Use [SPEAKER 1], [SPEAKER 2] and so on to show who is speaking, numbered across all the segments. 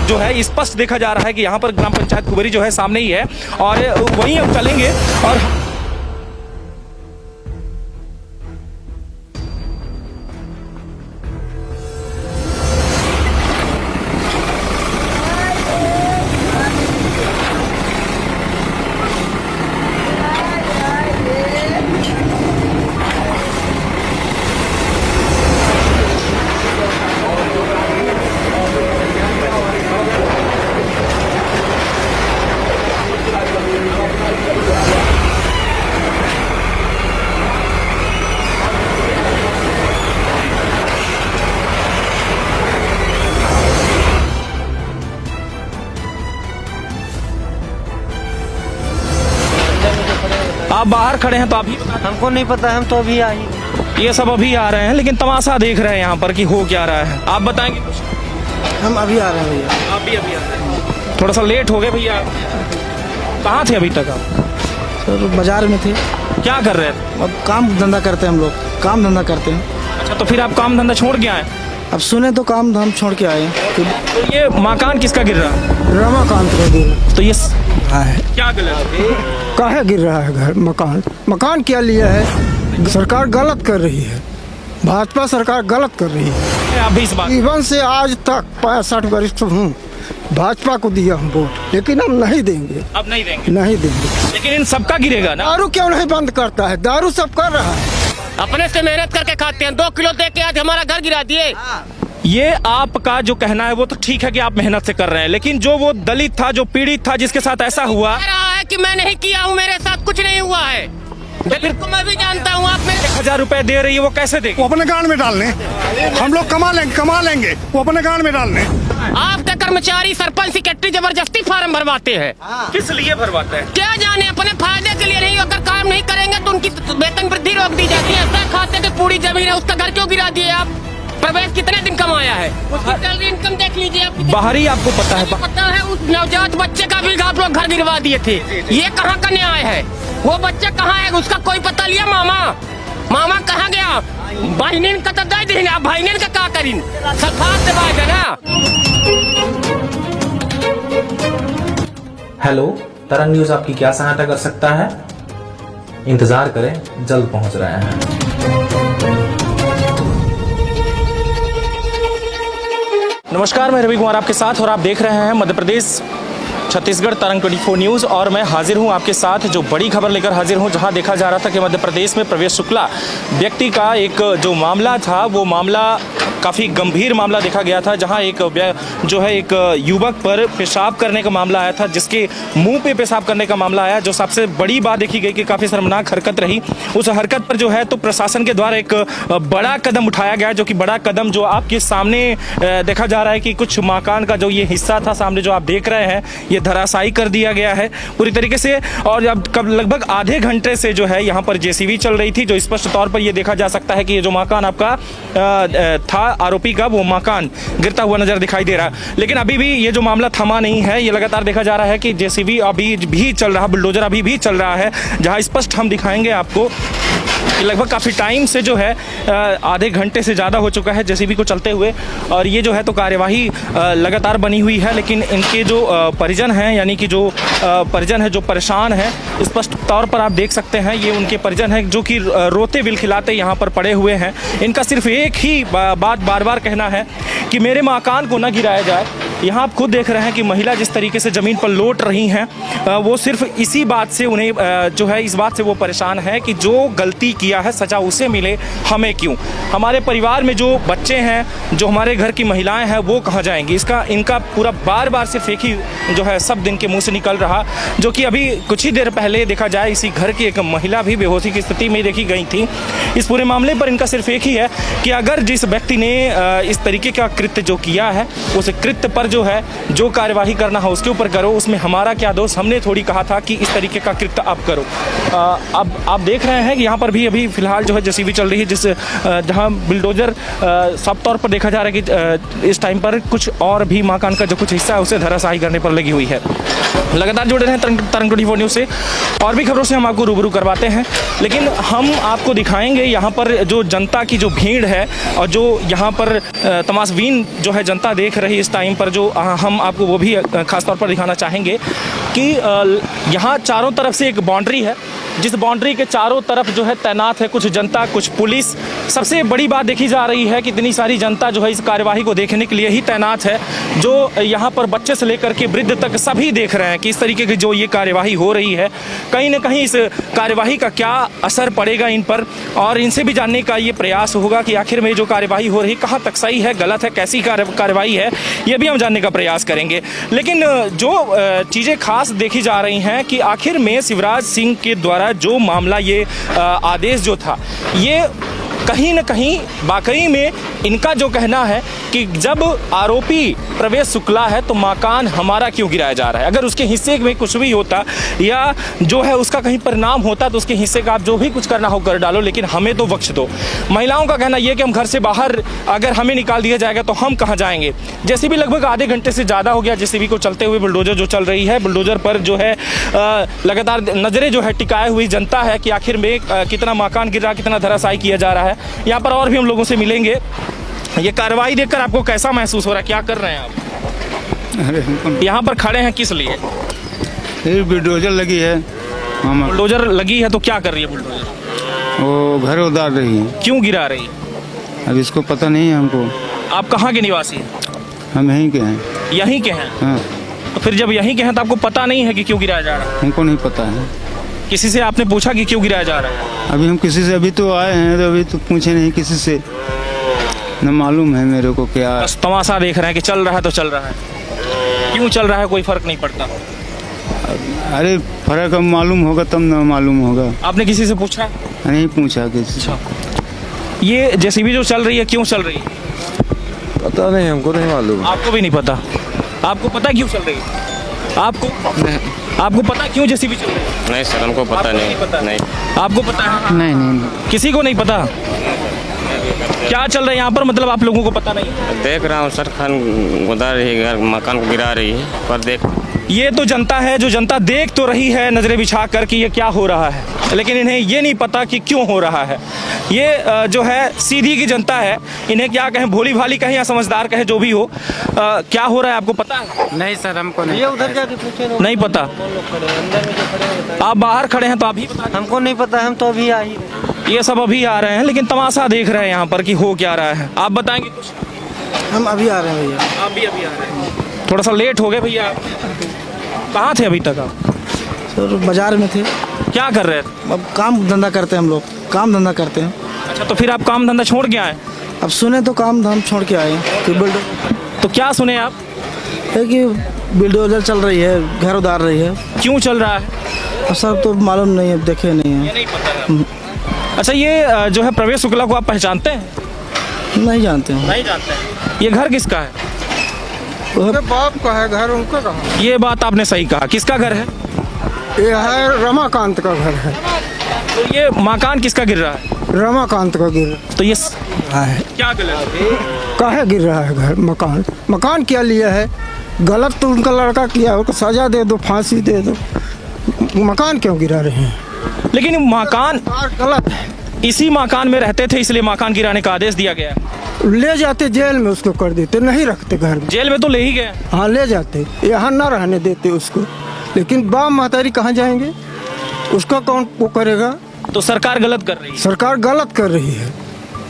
[SPEAKER 1] जो है स्पष्ट देखा जा रहा है कि यहाँ पर ग्राम पंचायत कुबेरी जो है सामने ही है और वहीं हम चलेंगे और आप बाहर खड़े हैं तो आप ही
[SPEAKER 2] हमको नहीं पता, हम तो अभी आई।
[SPEAKER 1] ये सब अभी आ रहे हैं लेकिन तमाशा देख रहे हैं यहाँ पर कि हो क्या रहा है। आप बताएंगे कुछ?
[SPEAKER 2] हम अभी आ रहे हैं भैया।
[SPEAKER 1] आप भी अभी आ रहे हैं? थोड़ा सा लेट हो गए भैया। कहाँ थे अभी तक आप?
[SPEAKER 2] सर बाजार में थे।
[SPEAKER 1] क्या कर रहे थे?
[SPEAKER 2] अब काम धंधा करते हैं, हम लोग काम धंधा करते हैं।
[SPEAKER 1] अच्छा, तो फिर आप काम धंधा छोड़ के आए?
[SPEAKER 2] अब सुने तो काम धाम छोड़ के आए।
[SPEAKER 1] तो ये मकान किसका गिर रहा है?
[SPEAKER 2] रमाकांत का गिर
[SPEAKER 1] तो ये
[SPEAKER 2] है।
[SPEAKER 1] क्या गलत?
[SPEAKER 2] काहे गिर रहा है घर? मकान क्या लिया है? सरकार गलत कर रही है, भाजपा सरकार गलत कर रही है।
[SPEAKER 1] आप भी इस बात
[SPEAKER 2] जीवन से आज तक 65 वरिष्ठ हूँ, भाजपा को दिया हम वोट, लेकिन हम नहीं देंगे।
[SPEAKER 1] अब नहीं देंगे?
[SPEAKER 2] नहीं देंगे।
[SPEAKER 1] लेकिन इन सबका गिरेगा ना?
[SPEAKER 2] दारू क्यों नहीं बंद करता है? दारू सब कर रहा है।
[SPEAKER 3] अपने से मेहनत करके खाते हैं, 2 किलो दे के आज हमारा घर गिरा दिए।
[SPEAKER 1] ये आपका जो कहना है वो तो ठीक है कि आप मेहनत से कर रहे हैं, लेकिन जो वो दलित था, जो पीड़ित था, जिसके साथ ऐसा हुआ
[SPEAKER 3] कह रहा है कि मैं नहीं किया हूँ, मेरे साथ कुछ नहीं हुआ है। फिर तो मैं भी जानता हूँ। आप मेरे
[SPEAKER 1] 1000 रुपए दे रही है, वो कैसे देगी?
[SPEAKER 4] वो अपने गांड में डालने, हम लोग कमा लेंगे, वो अपने गांड में डालने।
[SPEAKER 3] आपके कर्मचारी सरपंच सेक्रेटरी जबरदस्ती फार्म भरवाते हैं।
[SPEAKER 1] किस लिए भरवाते हैं?
[SPEAKER 3] क्या जाने, अपने फायदे के लिए नहीं। अगर काम नहीं करेंगे तो उनकी वेतन वृद्धि रोक दी जाती है। ऐसा खाते की पूरी जमीन है, उसका घर क्यों गिरा दिए आप? प्रवेश कितने दिन कमाया है, उसकी सैलरी इनकम देख लीजिए आप।
[SPEAKER 1] बाहरी आपको पता है?
[SPEAKER 3] पता है, उस नवजात बच्चे का भी आप लोग घर गिरवा दिए थे। ये कहाँ का न्याय है? वो बच्चा कहाँ है, उसका कोई पता लिया? मामा कहाँ गया? बहनीन का तो दे दी, आप बहनीन का क्या करीन? सरकार से बात है ना।
[SPEAKER 5] हेलो, तरंग न्यूज आपकी क्या सहायता कर सकता है? इंतजार करें, जल्द पहुंच रहे हैं।
[SPEAKER 1] नमस्कार, मैं रवि कुमार आपके साथ और आप देख रहे हैं मध्य प्रदेश छत्तीसगढ़ तरंग 24 न्यूज़ और मैं हाजिर हूं आपके साथ जो बड़ी खबर लेकर हाजिर हूं, जहां देखा जा रहा था कि मध्य प्रदेश में प्रवेश शुक्ला व्यक्ति का एक जो मामला था वो मामला काफ़ी गंभीर मामला देखा गया था, जहां एक जो है एक युवक पर पेशाब करने का मामला आया था, जिसके मुंह पे पेशाब करने का मामला आया। जो सबसे बड़ी बात देखी गई कि काफ़ी शर्मनाक हरकत रही। उस हरकत पर जो है तो प्रशासन के द्वारा एक बड़ा कदम उठाया गया, जो कि बड़ा कदम जो आपके सामने देखा जा रहा है कि कुछ मकान का जो ये हिस्सा था सामने जो आप देख रहे हैं, ये धराशायी कर दिया गया है पूरी तरीके से। और अब लगभग आधे घंटे से जो है यहाँ पर जेसीबी चल रही थी, जो स्पष्ट तौर पर ये देखा जा सकता है कि ये जो मकान आपका था आरोपी का, वो मकान गिरता हुआ नजर दिखाई दे रहा है। लेकिन अभी भी ये जो मामला थमा नहीं है, ये लगातार देखा जा रहा है कि जेसीबी अभी भी चल रहा है, बुलडोजर अभी भी चल रहा है, जहां स्पष्ट हम दिखाएंगे आपको कि लगभग काफ़ी टाइम से जो है आधे घंटे से ज़्यादा हो चुका है जेसीबी को चलते हुए, और ये जो है तो कार्यवाही लगातार बनी हुई है। लेकिन इनके जो परिजन हैं, यानी कि जो परिजन है जो परेशान है, स्पष्ट तौर पर आप देख सकते हैं, ये उनके परिजन हैं जो कि रोते बिलखिलाते यहाँ पर पड़े हुए हैं। इनका सिर्फ एक ही बात बार बार कहना है कि मेरे मकान को न गिराया जाए। यहाँ आप खुद देख रहे हैं कि महिला जिस तरीके से ज़मीन पर लौट रही हैं, वो सिर्फ इसी बात से उन्हें जो है इस बात से वो परेशान है कि जो गलती किया है सजा उसे मिले, हमें क्यों? हमारे परिवार में जो बच्चे हैं, जो हमारे घर की महिलाएं हैं, वो कहाँ जाएंगी? इनका पूरा बार बार सिर्फ एक ही जो है शब्द इनके मुंह से निकल रहा, जो कि अभी कुछ ही देर पहले देखा जाए इसी घर की एक महिला भी बेहोशी की स्थिति में देखी गई थी। इस पूरे मामले पर इनका सिर्फ एक ही है कि अगर जिस व्यक्ति ने इस तरीके का कृत्य जो किया है, उस कृत्य पर जो है जो कार्यवाही करना है उसके ऊपर करो, उसमें हमारा क्या दोष? हमने थोड़ी कहा था कि इस तरीके का कृत्य आप करो। अब आप देख रहे हैं कि यहाँ पर भी अभी फिलहाल जो है जेसीबी चल रही है, जिस जहाँ बुलडोजर साफ तौर पर देखा जा रहा है कि इस टाइम पर कुछ और भी मकान का जो कुछ हिस्सा है उसे धराशायी करने पर लगी हुई है। लगातार जुड़े रहें तरंग 24 न्यूज़ से, और भी खबरों से हम आपको रूबरू करवाते हैं। लेकिन हम आपको दिखाएंगे यहाँ पर जो जनता की जो भीड़ है और जो यहाँ पर तमाशबीन जो है जनता देख रही इस टाइम पर, जो हम आपको वो भी खास तौर पर दिखाना चाहेंगे कि यहाँ चारों तरफ से एक बाउंड्री है, जिस बाउंड्री के चारों तरफ जो है तैनात है कुछ जनता, कुछ पुलिस। सबसे बड़ी बात देखी जा रही है कि इतनी सारी जनता जो है इस कार्यवाही को देखने के लिए ही तैनात है, जो यहाँ पर बच्चे से लेकर के वृद्ध तक सभी देख रहे हैं कि इस तरीके की जो ये कार्यवाही हो रही है, कहीं ना कहीं इस कार्यवाही का क्या असर पड़ेगा इन पर, और इनसे भी जानने का ये प्रयास होगा कि आखिर में जो कार्यवाही हो रही कहाँ तक सही है, गलत है, कैसी कार्यवाही है, ये भी हम जानने का प्रयास करेंगे। लेकिन जो चीज़ें खास देखी जा रही हैं कि आखिर में शिवराज सिंह के द्वारा जो मामला, ये आदेश जो था, ये कहीं न कहीं वाकई में इनका जो कहना है कि जब आरोपी प्रवेश शुक्ला है तो मकान हमारा क्यों गिराया जा रहा है। अगर उसके हिस्से में कुछ भी होता या जो है उसका कहीं परिणाम होता तो उसके हिस्से का आप जो भी कुछ करना हो कर डालो, लेकिन हमें तो बख्श दो। महिलाओं का कहना यह कि हम घर से बाहर अगर हमें निकाल दिया जाएगा तो हम कहाँ जाएंगे। जेसीबी लगभग आधे घंटे से ज़्यादा हो गया जेसीबी को चलते हुए, बुलडोजर जो चल रही है, बुलडोजर पर जो है लगातार नज़रें जो है टिकाए हुई जनता है कि आखिर में कितना मकान गिर रहा, कितना धराशायी किया जा रहा है। यहाँ पर और भी हम लोगों से मिलेंगे। ये कार्रवाई देखकर आपको कैसा महसूस हो रहा है, क्या कर रहे हैं आप?
[SPEAKER 6] अरे
[SPEAKER 1] यहाँ पर खड़े हैं किस लिए?
[SPEAKER 6] फिर बुलडोजर लगी है, मामा
[SPEAKER 1] बुलडोजर लगी है तो क्या कर रही है बुलडोजर?
[SPEAKER 6] वो घर उतार रही है।
[SPEAKER 1] क्यों गिरा रही?
[SPEAKER 6] अब इसको पता नहीं है हमको।
[SPEAKER 1] आप कहाँ के निवासी हैं?
[SPEAKER 6] हम यहीं के हैं।
[SPEAKER 1] यहीं के हैं?
[SPEAKER 6] हाँ,
[SPEAKER 1] तो फिर जब यहीं के हैं तो आपको पता नहीं है कि क्यों गिराया जा रहा है?
[SPEAKER 6] हमको नहीं पता है।
[SPEAKER 1] किसी से आपने पूछा कि क्यों गिराया जा रहा है?
[SPEAKER 6] अभी हम किसी से अभी तो आए हैं, तो अभी तो पूछे नहीं किसी से, न मालूम है मेरे को क्या।
[SPEAKER 1] बस तमाशा देख रहे हैं कि चल रहा है तो चल रहा है, क्यों चल रहा है कोई फर्क नहीं पड़ता।
[SPEAKER 6] अरे फर्क अब मालूम होगा तब न मालूम होगा।
[SPEAKER 1] आपने किसी से पूछा?
[SPEAKER 6] नहीं पूछा किसी से।
[SPEAKER 1] ये जेसीबी जो चल रही है क्यों चल रही है?
[SPEAKER 7] पता नहीं, हमको नहीं मालूम।
[SPEAKER 1] आपको भी नहीं पता? आपको पता क्यों चल रही है? आपको पता क्यों जेसीबी चल रही है?
[SPEAKER 3] नहीं सर, हमको पता नहीं। नहीं,
[SPEAKER 1] आपको पता है?
[SPEAKER 6] नहीं
[SPEAKER 1] किसी को नहीं पता क्या चल रहा है यहाँ पर, मतलब आप लोगों को पता नहीं?
[SPEAKER 3] देख रहा हूँ सर, खान उधर ही घर मकान को गिरा रही है, पर देख
[SPEAKER 1] ये तो जनता है, जो जनता देख तो रही है नजरें बिछा कर कि ये क्या हो रहा है, लेकिन इन्हें ये नहीं पता कि क्यों हो रहा है। ये जो है सीधी की जनता है, इन्हें क्या कहें, भोली भाली कहें या समझदार कहें, जो भी हो, क्या हो रहा है आपको पता है?
[SPEAKER 6] नहीं सर, हमको नहीं। ये उधर जाके पूछे
[SPEAKER 1] नहीं पता? आप बाहर खड़े हैं तो आप ही बता।
[SPEAKER 6] हमको नहीं पता, हम तो अभी आई।
[SPEAKER 1] ये सब अभी आ रहे हैं, लेकिन तमाशा देख रहे हैं यहाँ पर कि हो क्या रहा है। आप बताएंगे कुछ?
[SPEAKER 2] हम अभी आ रहे हैं भैया।
[SPEAKER 1] आप भी अभी आ रहे हैं? थोड़ा सा लेट हो गए भैया। कहाँ थे अभी तक आप?
[SPEAKER 2] सर बाजार में थे।
[SPEAKER 1] क्या कर रहे थे?
[SPEAKER 2] अब काम धंधा करते हैं, हम लोग काम धंधा करते हैं।
[SPEAKER 1] अच्छा, तो फिर आप काम धंधा छोड़ के आए?
[SPEAKER 2] अब सुने तो काम धाम छोड़ के आए कि
[SPEAKER 1] तो क्या सुने आप?
[SPEAKER 2] है कि बुलडोजर चल रही है, घर उतार रही है।
[SPEAKER 1] क्यों चल रहा है?
[SPEAKER 2] अब सर तो मालूम नहीं है, देखे नहीं है।
[SPEAKER 1] नहीं पता। अच्छा, ये जो है प्रवेश शुक्ला को आप पहचानते हैं?
[SPEAKER 2] नहीं जानते हैं।
[SPEAKER 1] नहीं जानते हैं। ये घर किसका है?
[SPEAKER 2] उनके बाप का है घर, उनका कहाँ?
[SPEAKER 1] ये बात आपने सही कहा। किसका घर है?
[SPEAKER 2] ये है रमाकांत का घर है।
[SPEAKER 1] तो ये मकान किसका गिर रहा है?
[SPEAKER 2] रमाकांत का गिर
[SPEAKER 1] तो ये
[SPEAKER 2] रहा है।
[SPEAKER 1] क्या गलत है?
[SPEAKER 2] काहे गिर रहा है घर? मकान क्या लिया है? गलत तो उनका लड़का किया, उसको सजा दे दो, फांसी दे दो। मकान क्यों गिरा रहे हैं?
[SPEAKER 1] लेकिन मकान
[SPEAKER 2] गलत है।
[SPEAKER 1] इसी मकान में रहते थे, इसलिए मकान गिराने का आदेश दिया गया।
[SPEAKER 2] ले जाते जेल में, उसको कर देते, नहीं रखते घर में।
[SPEAKER 1] जेल में तो ले ही गए।
[SPEAKER 2] हाँ ले जाते, यहाँ ना रहने देते उसको। लेकिन बाप महतारी कहाँ जाएंगे? उसका कौन वो करेगा?
[SPEAKER 1] तो सरकार गलत कर रही है।
[SPEAKER 2] सरकार गलत कर रही है,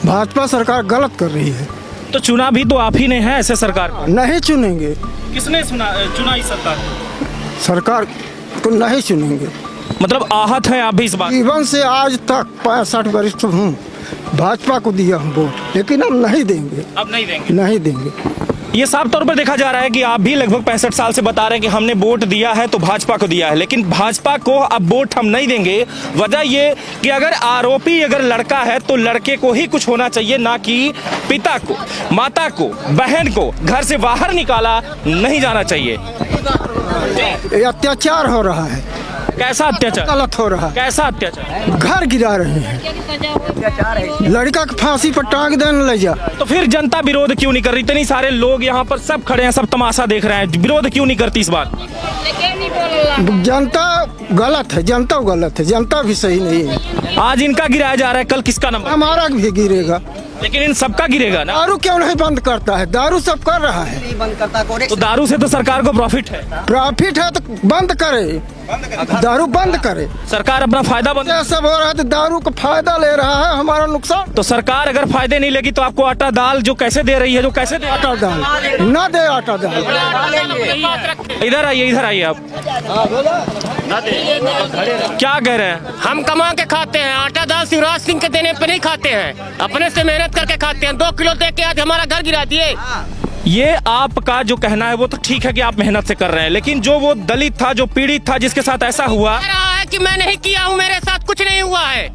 [SPEAKER 2] भाजपा सरकार गलत कर रही है।
[SPEAKER 1] तो चुना भी तो आप ही ने है ऐसे सरकार को।
[SPEAKER 2] नहीं चुनेंगे।
[SPEAKER 1] किसने चुना इस सरकार?
[SPEAKER 2] सरकार को नहीं चुनेंगे।
[SPEAKER 1] मतलब आहत है आप भी इस बात?
[SPEAKER 2] जीवन से आज तक 65 वर्ष हूँ, भाजपा को दिया हूँ वोट, लेकिन हम नहीं देंगे।
[SPEAKER 1] अब नहीं देंगे?
[SPEAKER 2] नहीं देंगे।
[SPEAKER 1] ये साफ तौर पर देखा जा रहा है कि आप भी लगभग 65 साल से बता रहे हैं कि हमने वोट दिया है तो भाजपा को दिया है, लेकिन भाजपा को अब वोट हम नहीं देंगे। वजह ये कि अगर आरोपी अगर लड़का है तो लड़के को ही कुछ होना चाहिए, ना कि पिता को, माता को, बहन को घर से बाहर निकाला नहीं जाना चाहिए।
[SPEAKER 2] ये अत्याचार हो रहा है।
[SPEAKER 1] कैसा अत्याचार?
[SPEAKER 2] गलत हो रहा है।
[SPEAKER 1] कैसा अत्याचार?
[SPEAKER 2] घर गिरा रहे हैं, लड़का को फांसी पर टांग देने ले जा।
[SPEAKER 1] तो फिर जनता विरोध क्यों नहीं कर रही? इतनी सारे लोग यहाँ पर सब खड़े हैं, सब तमाशा देख रहे हैं, विरोध क्यों नहीं करती इस बात?
[SPEAKER 2] जनता गलत है, जनता गलत है, जनता भी सही नहीं है।
[SPEAKER 1] आज इनका गिराया जा रहा है, कल किसका नंबर?
[SPEAKER 2] हमारा भी गिरेगा।
[SPEAKER 1] लेकिन इन सबका गिरेगा ना।
[SPEAKER 2] दारू क्यों नहीं बंद करता है? दारू सब कर रहा है।
[SPEAKER 1] तो दारू से तो सरकार को प्रॉफिट है।
[SPEAKER 2] प्रॉफिट है तो बंद करे, दारू बंद करे।
[SPEAKER 1] सरकार अपना फायदा बंद।
[SPEAKER 2] ये सब हो रहा है तो दारू का फायदा ले रहा है, हमारा नुकसान।
[SPEAKER 1] तो सरकार अगर फायदे नहीं लेगी तो आपको आटा दाल जो कैसे दे रही है, जो कैसे दे?
[SPEAKER 2] आटा दाल ना दे, आटा दाल।
[SPEAKER 1] इधर आइए आप। क्या कह रहे हैं?
[SPEAKER 3] हम कमा के खाते हैं, आटा दाल शिवराज सिंह के देने पे नहीं खाते हैं, अपने से मेहनत करके खाते हैं। 2 किलो दे के आज हमारा घर गिरा दिए।
[SPEAKER 1] ये आपका जो कहना है वो तो ठीक है कि आप मेहनत से कर रहे हैं, लेकिन जो वो दलित था, जो पीड़ित था, जिसके साथ ऐसा हुआ,
[SPEAKER 3] कह रहा है कि मैं नहीं किया हूँ, मेरे साथ कुछ नहीं हुआ है।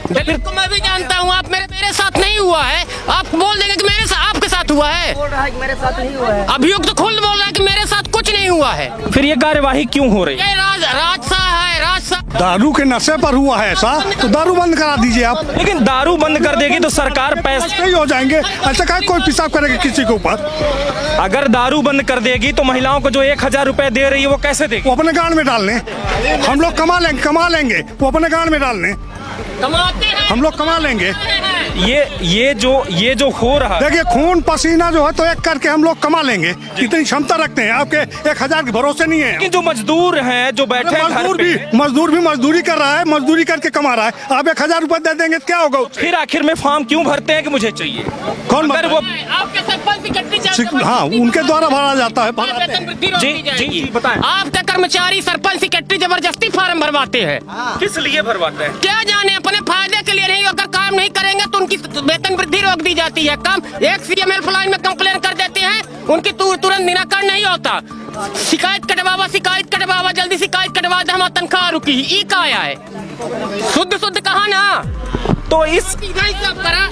[SPEAKER 3] दलित को मैं भी जानता हूँ, आप मेरे साथ नहीं हुआ है। आप बोल देंगे कि मेरे साथ, आपके साथ हुआ है।
[SPEAKER 8] बोल रहा है कि मेरे साथ नहीं हुआ है।
[SPEAKER 3] अभियुक्त तो खुद बोल रहा है कि मेरे साथ कुछ नहीं हुआ है।
[SPEAKER 1] फिर ये कार्यवाही क्यों हो रही है?
[SPEAKER 3] ये राजसा है, राजसा।
[SPEAKER 4] दारू के नशे पर हुआ है ऐसा, तो दारू बंद करा दीजिए आप।
[SPEAKER 1] लेकिन दारू बंद कर देगी तो सरकार पैसे
[SPEAKER 4] सही हो जाएंगे। ऐसा क्या कोई पेशाब करेगा किसी के ऊपर?
[SPEAKER 1] अगर दारू बंद कर देगी तो महिलाओं को जो 1000 रुपए दे रही है वो कैसे देगी?
[SPEAKER 4] वो अपने गांड में डालने, हम लोग कमा लेंगे, वो अपने गांड में डालने,
[SPEAKER 3] कमाते हैं,
[SPEAKER 4] हम लोग कमा लेंगे।
[SPEAKER 1] ये जो हो रहा है,
[SPEAKER 4] देखिए खून पसीना जो है तो एक करके हम लोग कमा लेंगे, इतनी क्षमता रखते हैं। आपके 1000 के भरोसे नहीं है।
[SPEAKER 1] लेकिन जो मजदूर हैं, जो बैठे हैं घर पे,
[SPEAKER 4] मजदूर भी मजदूरी कर रहा है, मजदूरी करके कमा रहा है। आप 1000 रुपए दे देंगे तो क्या होगा उससे?
[SPEAKER 1] फिर आखिर में फॉर्म क्यों भरते हैं कि मुझे चाहिए?
[SPEAKER 4] कौन
[SPEAKER 1] अगर वो
[SPEAKER 3] आपके सरपंच सेक्रेटरी,
[SPEAKER 4] हाँ, उनके द्वारा भरा जाता है।
[SPEAKER 3] वेतन वृद्धि रोक
[SPEAKER 1] जी,
[SPEAKER 3] दी जाएगी।
[SPEAKER 1] जी, बताएं।
[SPEAKER 3] आपके कर्मचारी सरपंच सेक्रेटरी जबरदस्ती फार्म भरवाते हैं।
[SPEAKER 1] किस लिए भरवाते हैं?
[SPEAKER 3] क्या जाने, अपने फायदे के लिए नहीं। अगर काम नहीं करेंगे तो उनकी वेतन वृद्धि रोक दी जाती है। काम एक CM हेल्पलाइन में कंप्लेन कर देते हैं, उनकी तुरंत निराकरण नहीं होता। शिकायत कटवावा, जल्दी शिकायत कटवा दे, हमारा तनख्वाह रुकी। ई का आया है, शुद्ध कहा ना।
[SPEAKER 1] तो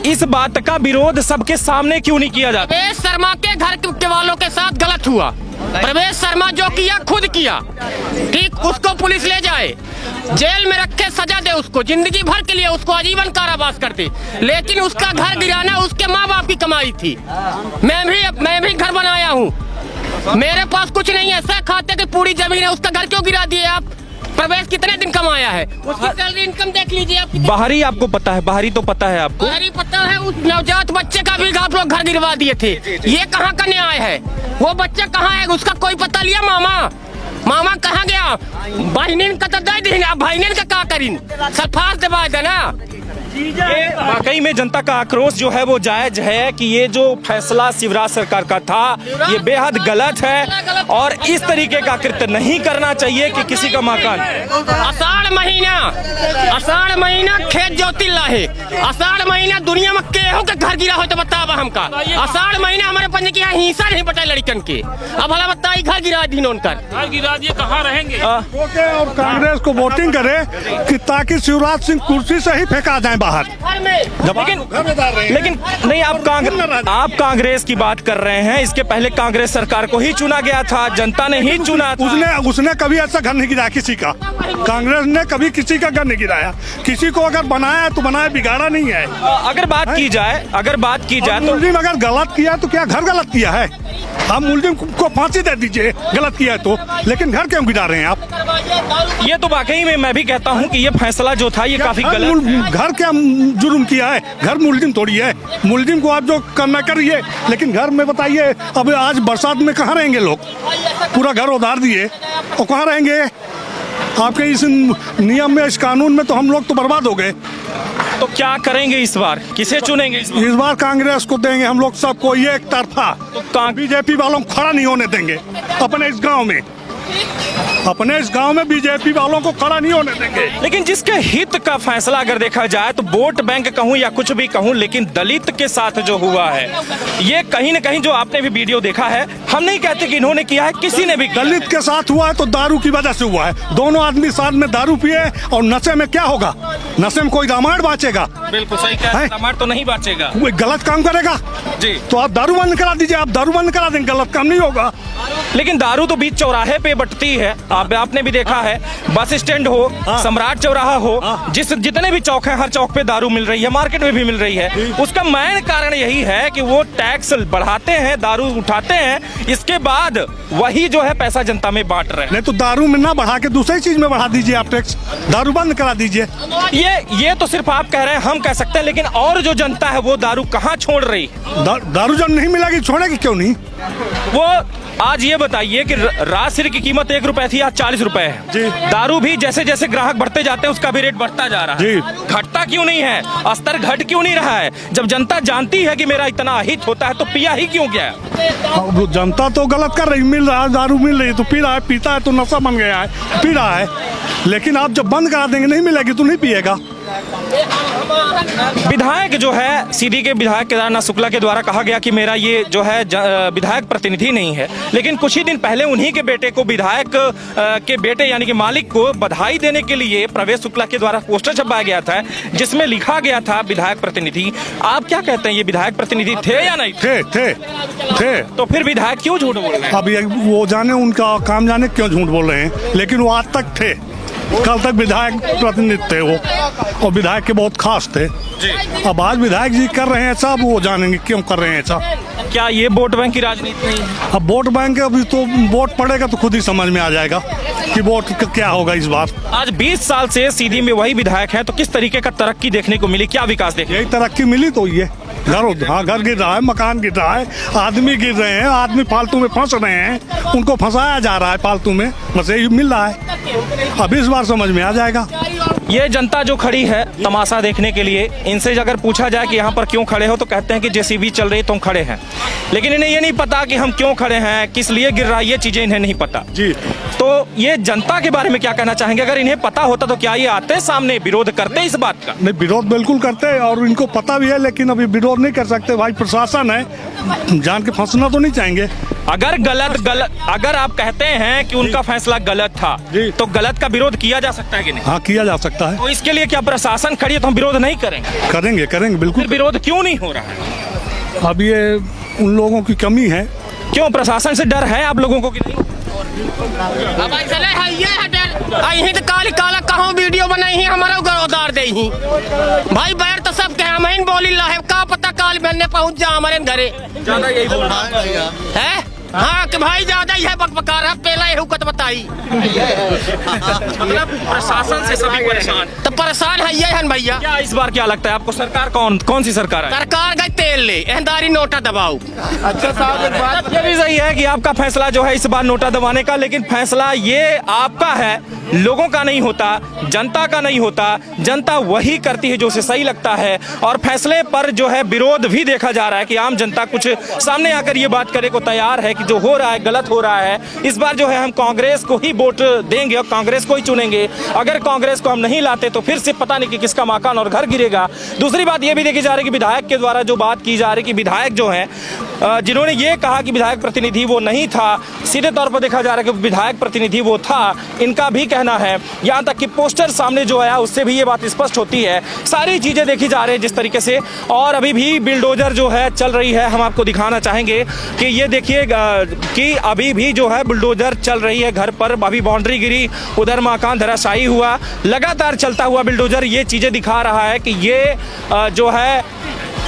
[SPEAKER 1] इस बात का विरोध सबके सामने क्यों नहीं किया जाता?
[SPEAKER 3] प्रवेश शर्मा के घर के वालों के साथ गलत हुआ। प्रवेश शर्मा जो किया खुद किया, ठीक, उसको पुलिस ले जाए, जेल में रखे, सजा दे उसको, जिंदगी भर के लिए उसको आजीवन कारावास कर दे। लेकिन उसका घर गिराना उसके माँ बाप की कमाई थी। मैं भी घर बनाया हूँ, मेरे पास कुछ नहीं है, सह खाते की पूरी जमीन है, उसका घर क्यों गिरा दिए आप? प्रवेश कितने दिन कमाया है, उसकी सैलरी इनकम देख लीजिए आप।
[SPEAKER 1] बाहरी आपको पता है, बाहरी तो पता है आपको।
[SPEAKER 3] बाहरी पता है, उस नवजात बच्चे का भी आप लोग घर गिरवा दिए थे। ये कहाँ का न्याय है? वो बच्चा कहाँ है, उसका कोई पता लिया? मामा कहाँ गया? बहनीन का तो दे देंगे, बहनीन का क्या करीन? सल्फास दबा देना।
[SPEAKER 1] ये वाकई में जनता का आक्रोश जो है वो जायज है कि ये जो फैसला शिवराज सरकार का था ये बेहद गलत है और इस तरीके का कृत्य नहीं करना चाहिए कि किसी का मकान।
[SPEAKER 3] आषाढ़ महीना खेत जोती लाहे, आषाढ़ महीना दुनिया में केहू के घर गिरा हो तो बतावा हमका। आषाढ़ महीना हमारे पंज की हिस्सा नहीं बटा लड़कन के, अब भला बताई घर गिरा दी घर गिरा दिए, कहाँ रहेंगे?
[SPEAKER 4] और कांग्रेस को वोटिंग करे कि ताकि शिवराज सिंह कुर्सी से ही फेंका जाए बाहर।
[SPEAKER 1] लेकिन नहीं, आप कांग्रेस की बात कर रहे हैं। इसके पहले कांग्रेस सरकार को ही चुना गया था, जनता ने ही चुना था।
[SPEAKER 4] उसने कभी ऐसा घर नहीं गिराया किसी का। कांग्रेस ने कभी किसी का घर नहीं गिराया। किसी को अगर बनाया है तो बनाया, बिगाड़ा नहीं है।
[SPEAKER 1] अगर बात की जाए तो
[SPEAKER 4] मुलजिम अगर गलत किया तो क्या घर गलत किया है? आप मुलजिम को फांसी दे दीजिए गलत किया है तो, लेकिन घर क्यों गिरा रहे हैं आप?
[SPEAKER 1] ये तो वाकई में मैं भी कहता हूँ कि ये फैसला जो था ये काफी गलत है।
[SPEAKER 4] घर क्या जुर्म किया है? घर मुलजिम थोड़ी है। मुलजिम को आप जो करना करिए, लेकिन घर में बताइए, अब आज बरसात में कहाँ रहेंगे लोग? पूरा घर उधार दिए और कहाँ रहेंगे? आपके इस नियम में, इस कानून में तो हम लोग तो बर्बाद हो गए।
[SPEAKER 1] तो क्या करेंगे इस बार? किसे चुनेंगे इस
[SPEAKER 4] बार कांग्रेस को देंगे हम लोग सबको, ये एक तरफा। तो बीजेपी वालों को खड़ा नहीं होने देंगे अपने इस गांव में। बीजेपी वालों को खड़ा नहीं होने देंगे।
[SPEAKER 1] लेकिन जिसके हित का फैसला अगर देखा जाए तो वोट बैंक कहूं या कुछ भी कहूं, लेकिन दलित के साथ जो हुआ है ये कहीं न कहीं, जो आपने भी वीडियो देखा है, हम नहीं कहते कि इन्होंने किया है, किसी ने भी।
[SPEAKER 4] दलित के साथ हुआ है तो दारू की वजह से हुआ है। दोनों आदमी साथ में दारू पिए और नशे में क्या होगा? नशे में कोई रामायण बाँचेगा?
[SPEAKER 1] बिल्कुल सही कह रहे हैं, टमाटर तो नहीं बाचेगा
[SPEAKER 4] कोई गलत काम करेगा
[SPEAKER 1] जी।
[SPEAKER 4] तो आप दारू बंद करा दीजिए, आप दारू बंद करा देंगे, गलत काम नहीं होगा।
[SPEAKER 1] लेकिन दारू तो बीच चौराहे पे बटती है, आपने भी देखा है, बस स्टैंड हो, सम्राट चौराहा हो, जितने भी चौक हैं, हर चौक पे दारू मिल रही है, मार्केट में भी मिल रही है। उसका मेन कारण यही है कि वो टैक्स बढ़ाते हैं, दारू उठाते हैं, इसके बाद वही जो है पैसा जनता में बांट रहे हैं।
[SPEAKER 4] नहीं तो दारू में ना बढ़ा के दूसरी चीज में बढ़ा दीजिए आप टैक्स, दारू बंद करा दीजिए।
[SPEAKER 1] ये तो सिर्फ आप कह रहे हैं, हम कह सकते हैं, लेकिन और जो जनता है वो दारू कहाँ छोड़ रही?
[SPEAKER 4] दारू जब नहीं मिलेगी छोड़ेगी क्यों नहीं?
[SPEAKER 1] वो आज ये बताइए कि राशि की कीमत 1 रुपए थी, आज 40 रुपए है
[SPEAKER 4] जी।
[SPEAKER 1] दारू भी जैसे जैसे ग्राहक बढ़ते जाते हैं उसका भी रेट बढ़ता जा रहा है
[SPEAKER 4] जी।
[SPEAKER 1] घटता क्यों नहीं है? स्तर घट क्यों नहीं रहा है? जब जनता जानती है कि मेरा इतना अहित होता है तो पिया ही क्यों गया?
[SPEAKER 4] वो जनता तो गलत कर रही, मिल रहा है, दारू मिल रही है तो पी रहा है, पीता है तो नशा बन गया है, पी रहा है। लेकिन आप जब बंद करा देंगे, नहीं मिलेगी तो नहीं पिएगा।
[SPEAKER 1] विधायक जो है, सीधी के विधायक केदारनाथ शुक्ला के द्वारा कहा गया कि मेरा ये जो है विधायक प्रतिनिधि नहीं है, लेकिन कुछ ही दिन पहले उन्हीं के बेटे को, विधायक के बेटे यानी कि मालिक को बधाई देने के लिए प्रवेश शुक्ला के द्वारा पोस्टर छपाया गया था जिसमें लिखा गया था विधायक प्रतिनिधि। आप क्या कहते हैं, ये विधायक प्रतिनिधि थे या नहीं?
[SPEAKER 4] थे।
[SPEAKER 1] तो फिर विधायक क्यों झूठ बोल रहे हैं?
[SPEAKER 4] अब ये वो जाने, उनका काम जाने क्यों झूठ बोल रहे हैं, लेकिन वो आज तक थे, कल तक विधायक प्रतिनिधि थे वो, और विधायक के बहुत खास थे। अब आज विधायक जी कर रहे हैं ऐसा, अब वो जानेंगे क्यों कर रहे हैं ऐसा।
[SPEAKER 1] क्या ये वोट बैंक की राजनीति नहीं है?
[SPEAKER 4] अब वोट बैंक, अभी तो वोट पड़ेगा तो खुद ही समझ में आ जाएगा कि वोट क्या होगा इस बार।
[SPEAKER 1] आज 20 साल से सीधी में वही विधायक है, तो किस तरीके का तरक्की देखने को मिली, क्या विकास देखने?
[SPEAKER 4] यही तरक्की मिली तो ये घर गिर रहा है, मकान गिर रहा है, आदमी गिर रहे हैं, आदमी फालतू में फंस रहे हैं, उनको फंसाया जा रहा है फालतू में, बस यही मिल रहा है। अब इस बार समझ में आ जाएगा।
[SPEAKER 1] ये जनता जो खड़ी है तमाशा देखने के लिए, इनसे अगर पूछा जाए कि यहाँ पर क्यों खड़े हो तो कहते हैं कि जेसीबी चल रही है तो खड़े हैं, लेकिन इन्हें ये नहीं पता कि हम क्यों खड़े हैं, किस लिए गिर रहा है, ये चीजें इन्हें नहीं पता
[SPEAKER 4] जी।
[SPEAKER 1] तो ये जनता के बारे में क्या कहना चाहेंगे? अगर इन्हें पता होता तो क्या ये आते सामने, विरोध करते इस बात का?
[SPEAKER 4] नहीं, विरोध बिल्कुल करते हैं और इनको पता भी है, लेकिन अभी विरोध नहीं कर सकते। भाई प्रशासन है, जान के फंसना तो नहीं चाहेंगे।
[SPEAKER 1] अगर अगर आप कहते हैं कि उनका फैसला गलत था
[SPEAKER 4] जी।
[SPEAKER 1] तो गलत का विरोध किया जा सकता है कि नहीं?
[SPEAKER 4] हाँ, किया जा सकता है।
[SPEAKER 1] तो इसके लिए क्या प्रशासन खड़ी है तो हम विरोध नहीं करेंगे?
[SPEAKER 4] करेंगे बिल्कुल।
[SPEAKER 1] फिर विरोध क्यों नहीं हो रहा है?
[SPEAKER 4] अब ये उन लोगों की कमी है।
[SPEAKER 1] क्यों, प्रशासन से डर है आप लोगों को कि नहीं?
[SPEAKER 3] अब चले है ये हटे आई तो काली काला कहाँ वीडियो बनाई है हमारा उतार दे ही भाई बैर तो सब कह हम बोली ला है का पता काल बनने पहुंच जा हमारे घरे
[SPEAKER 1] ज्यादा यही बोल रहा
[SPEAKER 3] है। हाँ कि भाई ज्यादा ही है बकबका रहा, पहला यही हुकत बताई।
[SPEAKER 1] मतलब प्रशासन से सभी परेशान,
[SPEAKER 3] तो परेशान है ये हन भैया।
[SPEAKER 1] क्या इस बार क्या लगता है आपको, सरकार कौन सी सरकार है?
[SPEAKER 3] सरकार गई तेल ले, एहदारी नोटा दबाओ।
[SPEAKER 1] अच्छा साहब, बात ये भी सही है कि आपका फैसला जो है इस बार नोटा दबाने का, लेकिन फैसला ये आपका है, लोगों का नहीं होता, जनता का नहीं होता। जनता वही करती है जो उसे सही लगता है, और फैसले पर जो है विरोध भी देखा जा रहा है कि आम जनता कुछ सामने आकर ये बात करे को तैयार है कि जो हो रहा है गलत हो रहा है। इस बार जो है हम कांग्रेस को ही वोट देंगे और कांग्रेस को ही चुनेंगे। अगर कांग्रेस को हम नहीं लाते तो फिर से पता नहीं कि किसका मकान और घर गिरेगा। दूसरी बात ये भी देखी जा रही है कि विधायक के द्वारा जो बात की जा रही है कि विधायक जो है जिन्होंने ये कहा कि विधायक प्रतिनिधि वो नहीं था, सीधे तौर पर देखा जा रहा है कि विधायक प्रतिनिधि वो था, इनका भी कहना है। यहाँ तक कि पोस्टर सामने जो आया उससे भी ये बात स्पष्ट होती है। सारी चीजें देखी जा रही है जिस तरीके से, और अभी भी बिल्डोजर जो है चल रही है। हम आपको दिखाना चाहेंगे कि ये देखिए कि अभी भी जो है बुलडोजर चल रही है घर पर, अभी बाउंड्री गिरी, उधर मकान धराशायी हुआ, लगातार चलता हुआ बुलडोजर ये चीजें दिखा रहा है कि ये जो है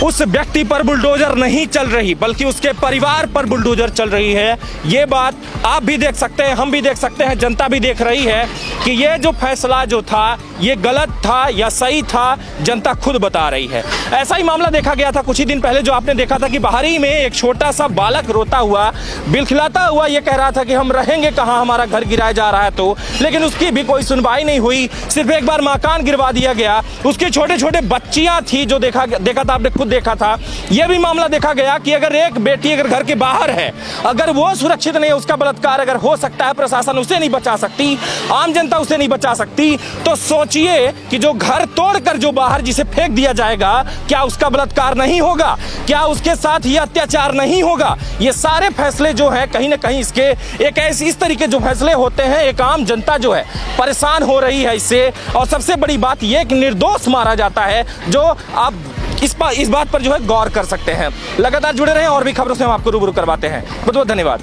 [SPEAKER 1] उस व्यक्ति पर बुलडोजर नहीं चल रही बल्कि उसके परिवार पर बुलडोजर चल रही है। ये बात आप भी देख सकते हैं, हम भी देख सकते हैं, जनता भी देख रही है कि ये जो फैसला जो था ये गलत था या सही था, जनता खुद बता रही है। ऐसा ही मामला देखा गया था कुछ ही दिन पहले, जो आपने देखा था कि बाहरी में एक छोटा सा बालक रोता हुआ, बिलखिलाता हुआ ये कह रहा था कि हम रहेंगे कहाँ, हमारा घर गिराया जा रहा है तो, लेकिन उसकी भी कोई सुनवाई नहीं हुई। सिर्फ एक बार मकान गिरवा दिया गया। उसके छोटे छोटे बच्चियां थी जो देखा था, आपने खुद देखा था, यह भी मामला देखा गया कि अगर एक बेटी अगर घर के बाहर है, अगर वो सुरक्षित नहीं है, उसका बलात्कार अगर हो सकता है, प्रशासन उसे नहीं बचा सकती, आम जनता उसे नहीं बचा सकती, तो सोचिए कि जो घर तोड़कर जो बाहर जिसे फेंक दिया जाएगा, क्या उसका बलात्कार नहीं होगा? क्या उसके साथ ये अत्याचार नहीं होगा? ये सारे फैसले जो है कहीं ना कहीं इसके एक ऐसे इस तरीके जो फैसले होते हैं, एक आम जनता जो है परेशान हो रही है इससे। और सबसे बड़ी बात यह कि निर्दोष मारा जाता है, जो आप इस बात पर जो है गौर कर सकते हैं। लगातार जुड़े रहें और भी खबरों से हम आपको रूबरू करवाते हैं। बहुत बहुत धन्यवाद।